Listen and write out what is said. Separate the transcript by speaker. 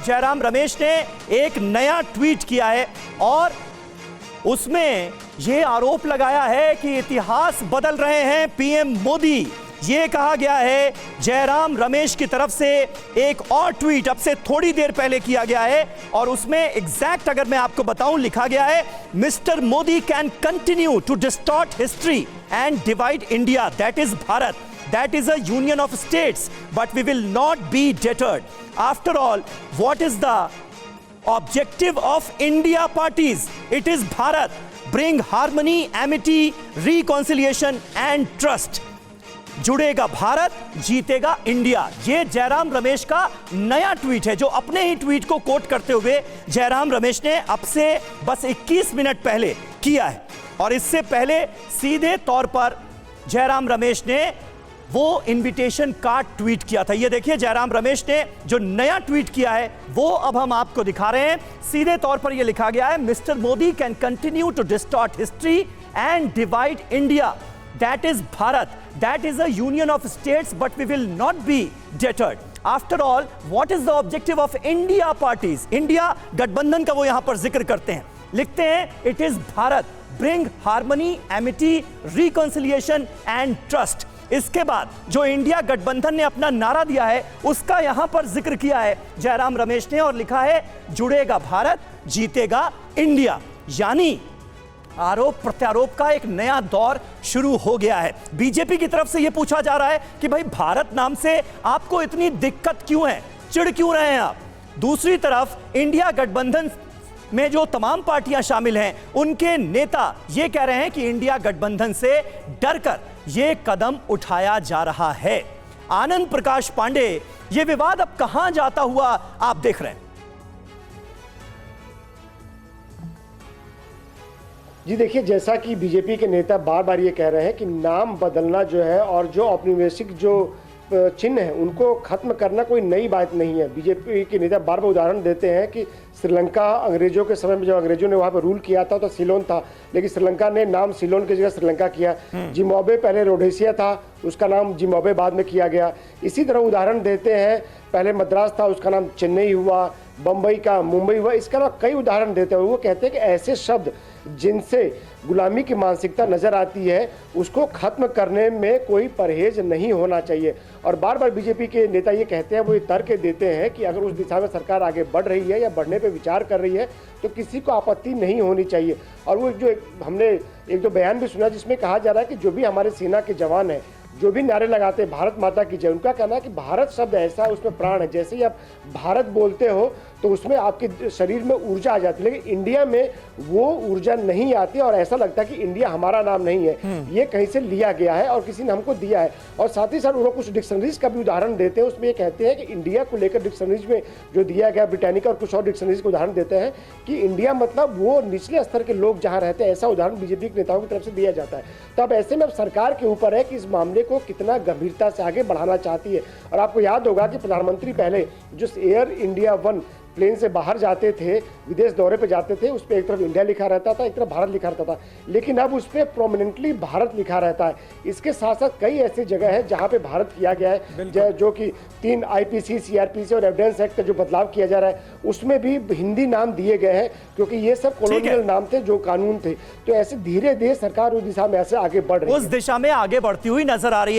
Speaker 1: जयराम रमेश ने एक नया ट्वीट किया है और उसमें यह आरोप लगाया है कि इतिहास बदल रहे हैं पीएम मोदी। ये कहा गया है जयराम रमेश की तरफ से, एक और ट्वीट अब से थोड़ी देर पहले किया गया है और उसमें एग्जैक्ट अगर मैं आपको बताऊं लिखा गया है, mister Modi can continue to distort history and divide India, that is Bharat, that is a union of states, but we will not be deterred. After all, what is the objective of India parties? It is Bharat. Bring harmony, amity, reconciliation and trust. जुड़ेगा भारत, जीतेगा India. ये जयराम रमेश का नया tweet है जो अपने ही tweet को coat करते हुए जयराम रमेश ने अब से बस 21 मिनट पहले किया है। और इससे पहले सीधे तौर पर जयराम रमेश ने वो इनविटेशन कार्ड ट्वीट किया था। ये देखिए जयराम रमेश ने जो नया ट्वीट किया है वो अब हम आपको दिखा रहे हैं। सीधे तौर पर ये लिखा गया है, mister Modi can continue to distort history and divide India, that is Bharat, that is a union of states, but we will not be deterred. After all, what is the objective of India parties? India गठबंधन का वो यहां पर जिक्र करते हैं, लिखते हैं it is Bharat, bring harmony, Amity, reconciliation and trust. इसके बाद जो इंडिया गठबंधन ने अपना नारा दिया है उसका यहां पर जिक्र किया है जयराम रमेश ने और लिखा है जुड़ेगा भारत, जीतेगा इंडिया। यानी आरोप प्रत्यारोप का एक नया दौर शुरू हो गया है। बीजेपी की तरफ से यह पूछा जा रहा है कि भाई भारत नाम से आपको इतनी दिक्कत क्यों है, चिढ़ क्यों रहे हैं आप? दूसरी तरफ इंडिया गठबंधन में जो तमाम पार्टियां शामिल हैं उनके नेता ये कह रहे हैं कि इंडिया गठबंधन से डरकर ये कदम उठाया जा रहा है। आनंद प्रकाश पांडे, ये विवाद अब कहां जाता हुआ आप देख रहे हैं?
Speaker 2: जी देखिए, जैसा कि बीजेपी के नेता बार बार ये कह रहे हैं कि नाम बदलना जो है और जो औपनिवेशिक जो चिन्ह है उनको खत्म करना कोई नई बात नहीं है। बीजेपी के नेता बार बार उदाहरण देते हैं कि श्रीलंका अंग्रेजों के समय में जब अंग्रेजों ने वहाँ पर रूल किया था तो सिलोन था, लेकिन श्रीलंका ने नाम सिलोन की जगह श्रीलंका किया। जिम्बाब्वे पहले रोडेशिया था, उसका नाम जिम्बाब्वे बाद में किया गया। इसी तरह उदाहरण देते हैं, पहले मद्रास था, उसका नाम चेन्नई हुआ, बम्बई का मुंबई हुआ। इसका ना कई उदाहरण देते हैं। वो कहते हैं कि ऐसे शब्द जिनसे गुलामी की मानसिकता नजर आती है उसको खत्म करने में कोई परहेज नहीं होना चाहिए। और बार बार बीजेपी के नेता ये कहते हैं, वो ये तर्क देते हैं कि अगर उस दिशा में सरकार आगे बढ़ रही है या बढ़ने पे विचार कर रही है तो किसी को आपत्ति नहीं होनी चाहिए। और वो जो हमने एक दो बयान भी सुना जिसमें कहा जा रहा है कि जो भी हमारे सेना के जवान हैं जो भी नारे लगाते हैं भारत माता की जय, उनका कहना है कि भारत शब्द ऐसा है उसमें प्राण है। जैसे ही आप भारत बोलते हो तो उसमें आपके शरीर में ऊर्जा आ जाती है, लेकिन इंडिया में वो ऊर्जा नहीं आती और ऐसा लगता है कि इंडिया हमारा नाम नहीं है, ये कहीं से लिया गया है और किसी ने हमको दिया है। और साथ ही साथ उन्होंने कुछ डिक्शनरीज का भी उदाहरण देते हैं, उसमें ये कहते हैं कि इंडिया को लेकर डिक्शनरीज में जो दिया गया ब्रिटानिका और कुछ और डिक्शनरीज का उदाहरण देते हैं कि इंडिया मतलब वो निचले स्तर के लोग जहाँ रहते हैं, ऐसा उदाहरण बीजेपी के नेताओं की तरफ से दिया जाता है। तो अब ऐसे में अब सरकार के ऊपर है कि इस मामले को कितना गंभीरता से आगे बढ़ाना चाहती है। और आपको याद होगा कि प्रधानमंत्री पहले जो एयर इंडिया 1 प्लेन से बाहर जाते थे, विदेश दौरे पे जाते थे, उस पर एक तरफ इंडिया लिखा रहता था, एक तरफ भारत लिखा रहता था, लेकिन अब उस पर प्रोमिनेंटली भारत लिखा रहता है। इसके साथ साथ कई ऐसी जगह है जहां पे भारत किया गया है, जो कि 3 IPC, CRPC और एविडेंस एक्ट का जो बदलाव किया जा रहा है उसमें भी हिंदी नाम दिए गए हैं क्योंकि ये सब कॉलोनियल नाम थे जो कानून थे। तो ऐसे धीरे धीरे सरकार उस दिशा में ऐसे आगे बढ़ रही है,
Speaker 1: उस दिशा में आगे बढ़ती हुई नजर आ रही है।